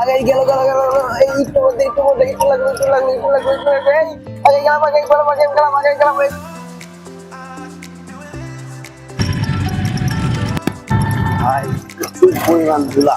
আগে গেল গেল গেল এই একটু মধ্যে একটু লাগবে এই আগে গেলাম আগে গেলাম ভাই প্রচুর পরিমাণ ধুলা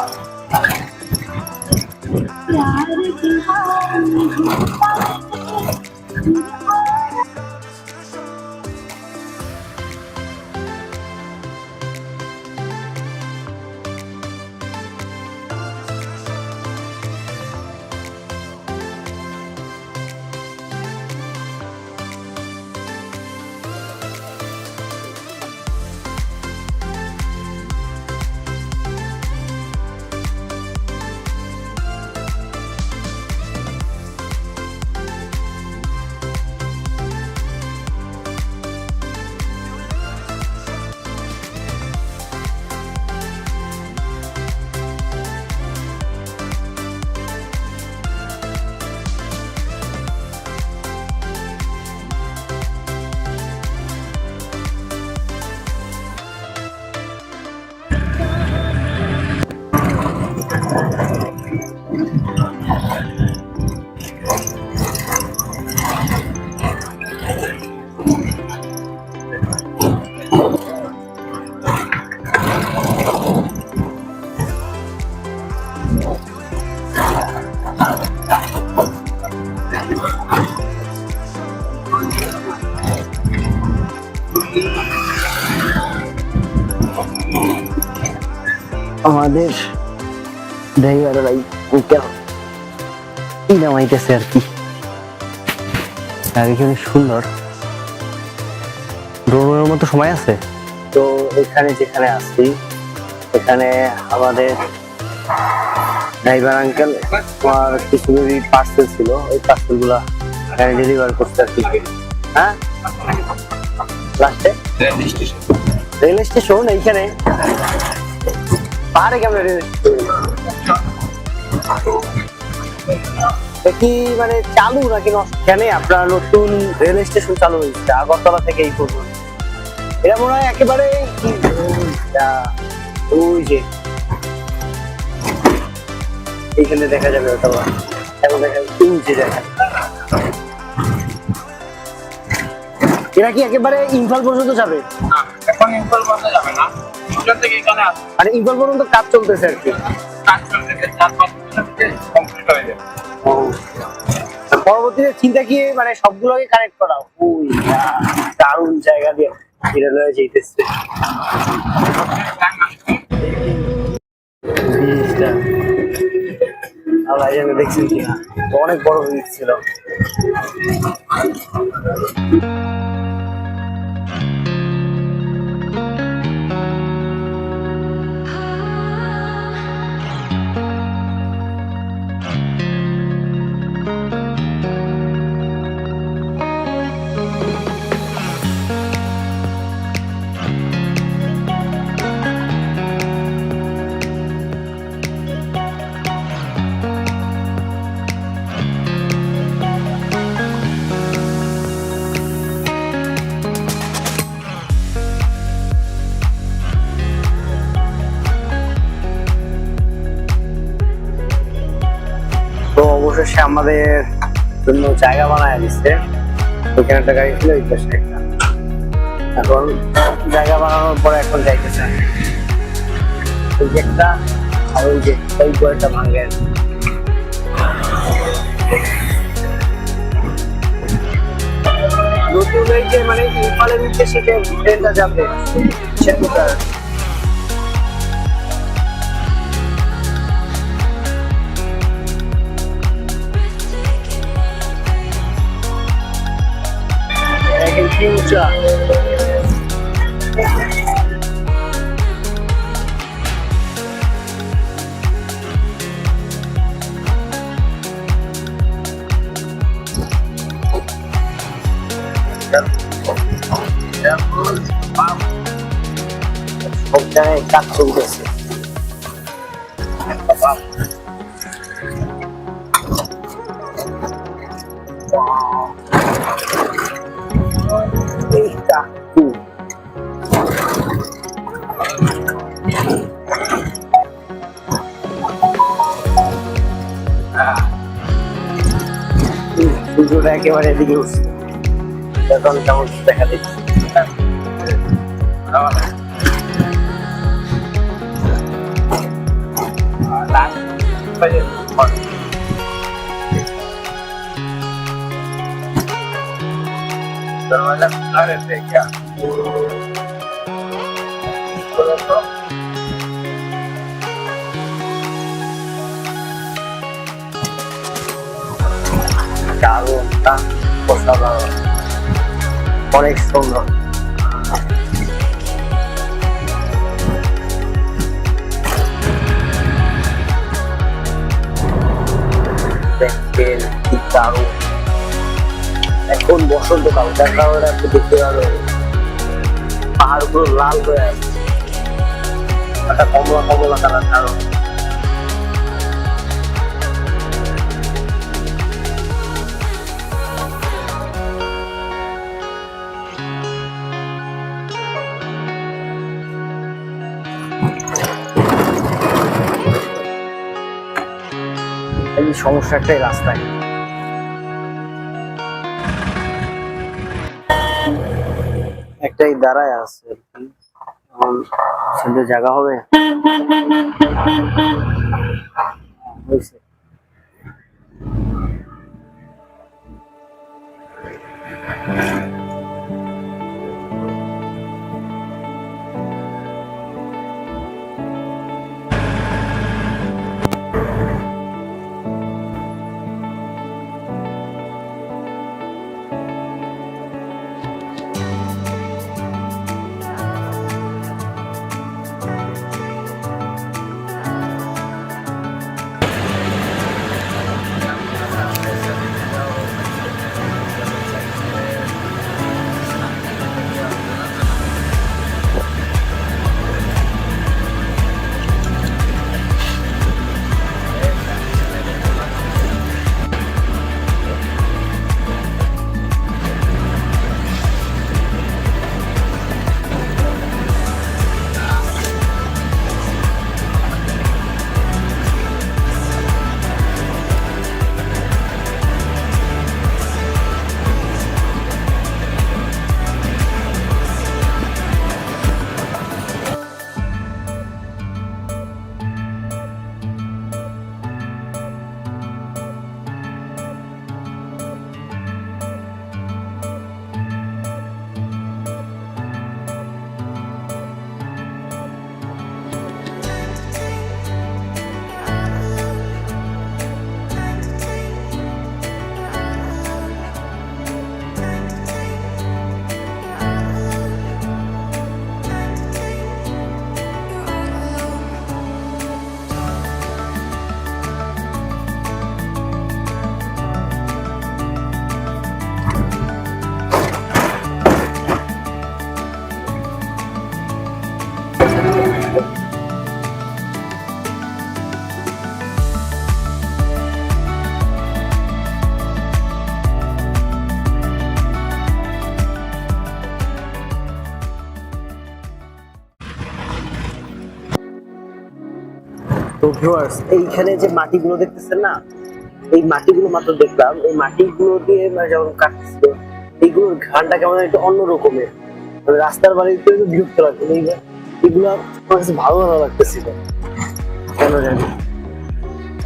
আমাদের ড্রাইভাররাই নামাইতেছে আর কি এখানে সুন্দর ড্রোনের মতো সময় আছে তো এখানে যেখানে আসছি এখানে আমাদের ড্রাইভার আঙ্কেল আমার কিছু পার্সেল ছিল ওই পার্সেল গুলা এখানে ডেলিভার করতে আর কি হ্যাঁ লাস্টে রেল স্টেশন এইখানে পাহাড়ে কেমন কি মানে চালু নাকি কেন আপনার নতুন রেল স্টেশন চালু হয়েছে আগরতলা থেকে এই পর্যন্ত এটা মনে হয় একেবারে ওই যে এইখানে দেখা যাবে ওটা এখন দেখা যাচ্ছে দেখা এরা কি একেবারে ইম্ফল পর্যন্ত যাবে এখন ইম্ফল পর্যন্ত যাবে না ওখান থেকে এখানে মানে ইম্ফল পর্যন্ত কাজ চলতেছে আর কি কাজ চলতেছে 4-5 দিনের কমপ্লিট হয়ে যাবে পরবর্তীতে চিন্তা কি মানে সবগুলোকে কানেক্ট করা ওই দারুণ জায়গা দিয়ে ঘিরে লয়ে যাইতেছে আল্লাহ জানে দেখছেন কিনা অনেক বড় হয়ে ছিল তো অবশেষে আমাদের জন্য জায়গা বানায় দিচ্ছে ওইখানে একটা গাড়ি ছিল এই পাশে একটা এখন জায়গা বানানোর পরে এখন যাইতেছে ওই যে একটা আর ওই যে ওই বইটা ভাঙে নতুন এই যে মানে ইম্ফলের উদ্দেশ্যে ট্রেনটা যাবে সেটা future. Pagkain katsong desi. Wow. Eita. ভিডিওটা একেবারে এদিকে উঠছে, এখন কেমন দেখা দিচ্ছে। দারুণটা অসাধারণ, অনেক সুন্দর। দেখেন কি দারুণ। এখন বসন্তকাল, যার কারণে আপনি দেখতে পাবেন পাহাড়গুলো লাল হয়ে আছে, একটা কমলা কমলা কালার। দারুণ। এই সমস্যা একটাই, রাস্তায় একটাই দাঁড়ায় আছে, সামনে জায়গা হবে হয়েছে। তো ভিউয়ার্স, এইখানে যে মাটিগুলো দেখতেছেন না, এই মাটিগুলো মাত্র দেখলাম, এই মাটিগুলো দিয়ে যেমন কাটছিল, এইগুলোর ঘ্রাণটা কেমন একটু অন্য রকমের, মানে রাস্তার বাড়িতে বিরক্ত লাগতো। এগুলো আমার কাছে ভালো ভালো লাগতেছিল কেন জানি।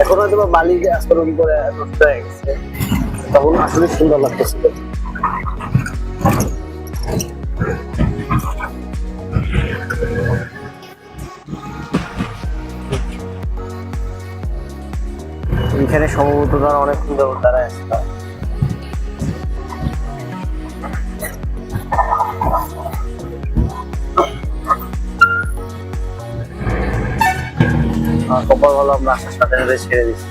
এখন হয়তো বা বালি আস্তরণ করে নষ্ট হয়ে গেছে, তখন আসলে সুন্দর লাগতেছিল। এখানে সম্ভবত তারা অনেক সুন্দর দাঁড়ায় আছে। কপাল ভালো, আমরা আসার সাথে সাথে ছেড়ে দিচ্ছি।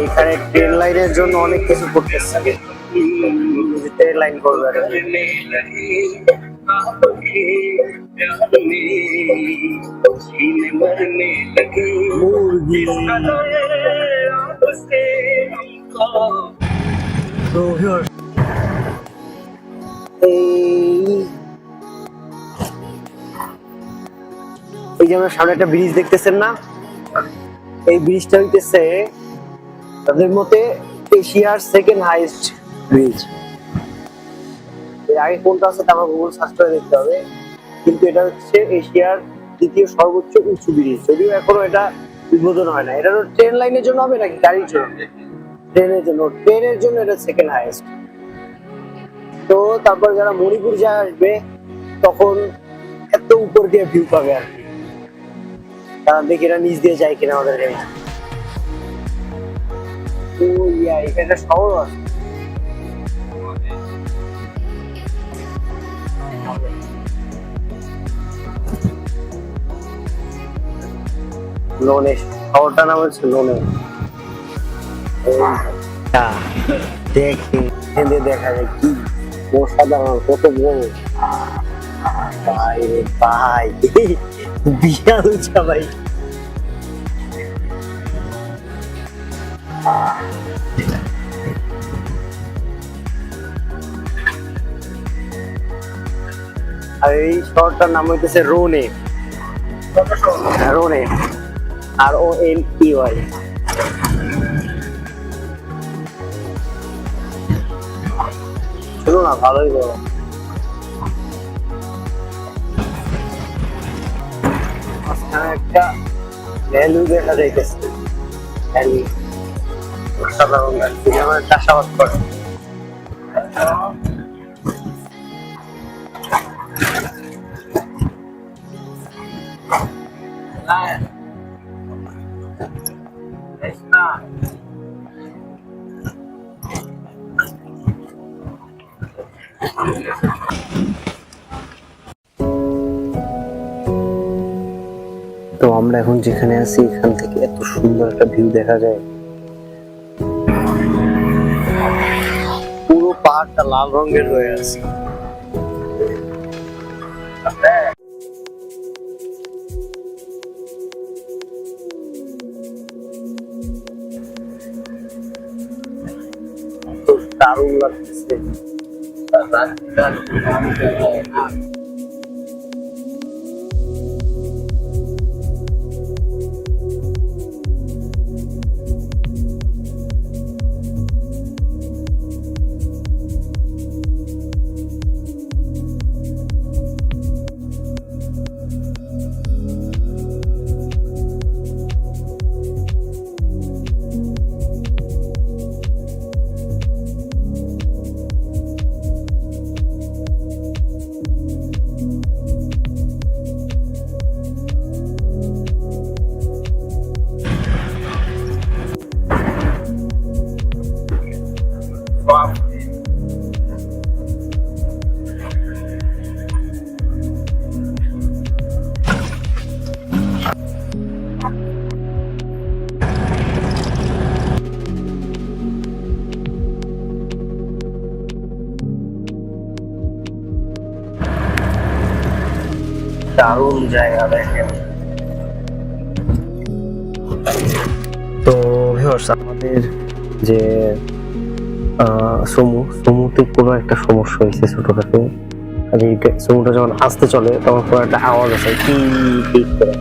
এখানে ট্রেন লাইনের জন্য অনেক কিছু করতেছে, ট্রেন লাইন করবে। এই যে আমরা সামনে একটা ব্রিজ দেখতেছেন না, এই ব্রিজটা হইতেছে তাদের মতে এশিয়ার সেকেন্ড হাইয়েস্ট ব্রিজ। এর আগে কোনটা আছে তা আমার গুগল সার্চ করে দেখতে হবে, কিন্তু এটা হচ্ছে এশিয়ার দ্বিতীয় সর্বোচ্চ উঁচু ব্রিজ। যদিও এখনো এটা উদ্বোধন হয় না। এটা ট্রেন লাইনের জন্য হবে নাকি গাড়ির জন্য? ট্রেনের জন্য এটা সেকেন্ড হাইয়েস্ট। তো তারপর যারা মণিপুর যায় আসবে তখন এত উপর দিয়ে ভিউ পাবে আর কি। তারা দেখি এটা নিচ দিয়ে যায় কিনা আমাদের গাড়ি। তো এখানে শহর আছে। লোনে, শহরটার নাম হচ্ছে লোনে। দেখি দেখা যায় কি অসাধারণ, কত বড় ভাই রে ভাই, বিশাল উঁচা ভাই। আর এই শহরটার নাম হইতেছে রোনে। রোনে, RONEY। শুনো না, ভালোই বলো। মাঝখানে একটা ভ্যালু দেখা যাইতেছে, ভ্যালু সাধারণ আমার চাষাবাদ করে। তো আমরা এখন যেখানে আছি এখান থেকে এত সুন্দর একটা ভিউ দেখা যায়, পুরো পাহাড়টা লাল রঙের হয়ে আছে। দারুণ লাগতেছে। দারুণ জায়গা দেখেন। তো ভিউয়ার্স, আমাদের যে সমুতে কোনো একটা সমস্যা হয়েছে ছোটখাটো। আর এই সমুটা যখন আসতে চলে তখন কোনো একটা আওয়াজ আছে কি ঠিক করে,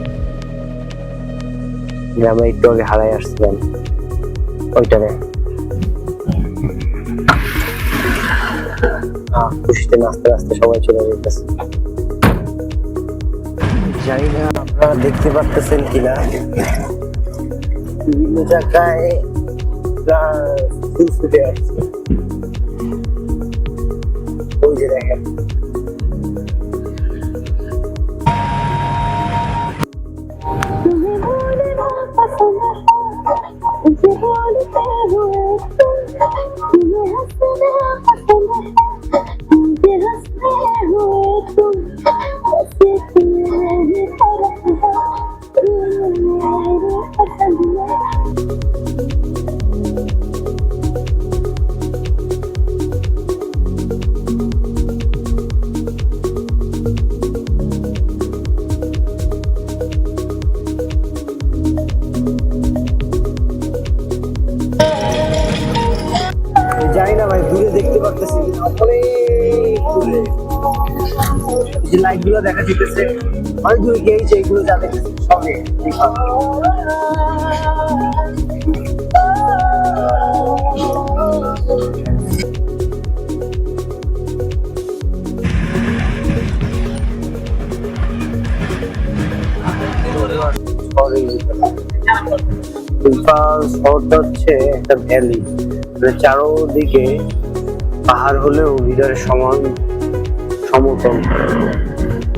যে আমরা একটু আগে হারাই আসছিলাম ওইটারে। খুশিতে নাচতে নাচতে সবাই চলে যেতেছে। জানি না আপনারা দেখতে পারতেছেন কিনা, বিভিন্ন জায়গায় ফুল ফুটে আসছে। ওই যে দেখেন, যে লাইট গুলো দেখা যেতেছে অনেক দূরে গিয়েছে, এগুলো যা দেখতেছে সবই ইমফল। ইমফল শহরটা হচ্ছে একটা ভ্যালি, মানে চারোদিকে পাহাড় হলেও ভিতরে সমান সমতল,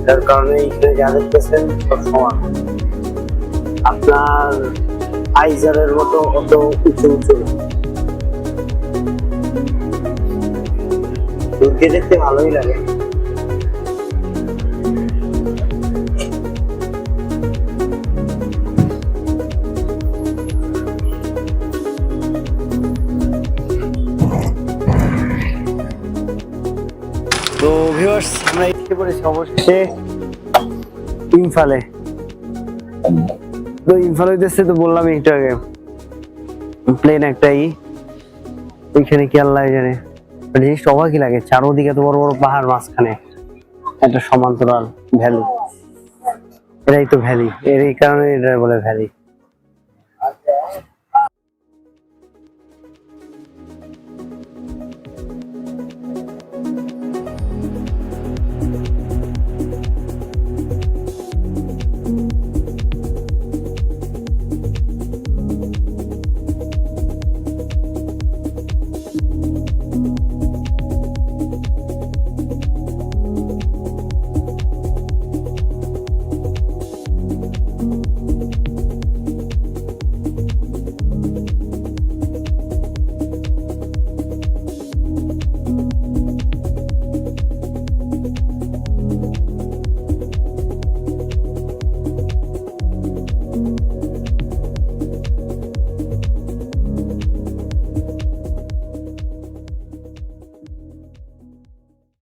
যার কারণে এখানে যা দেখতেছেন সব সমান। আপনার আইজারের মতো অত উঁচু উঁচু না। দূরকে দেখতে ভালোই লাগে। তো ভিউয়ার্স, আমরা এসে পড়েছি অবশেষে ইমফালে। তো ইমফাল হইতেছে, তো বললাম একটু আগে, প্লেন একটাই, ওইখানে কি আল্লাহ জানে। জিনিসটা অবাকই লাগে, চারোদিকে তো বড় বড় পাহাড়, মাঝখানে একটা সমান্তরাল ভ্যালি। এটাই তো ভ্যালি, এর এই কারণে এটা বলে ভ্যালি।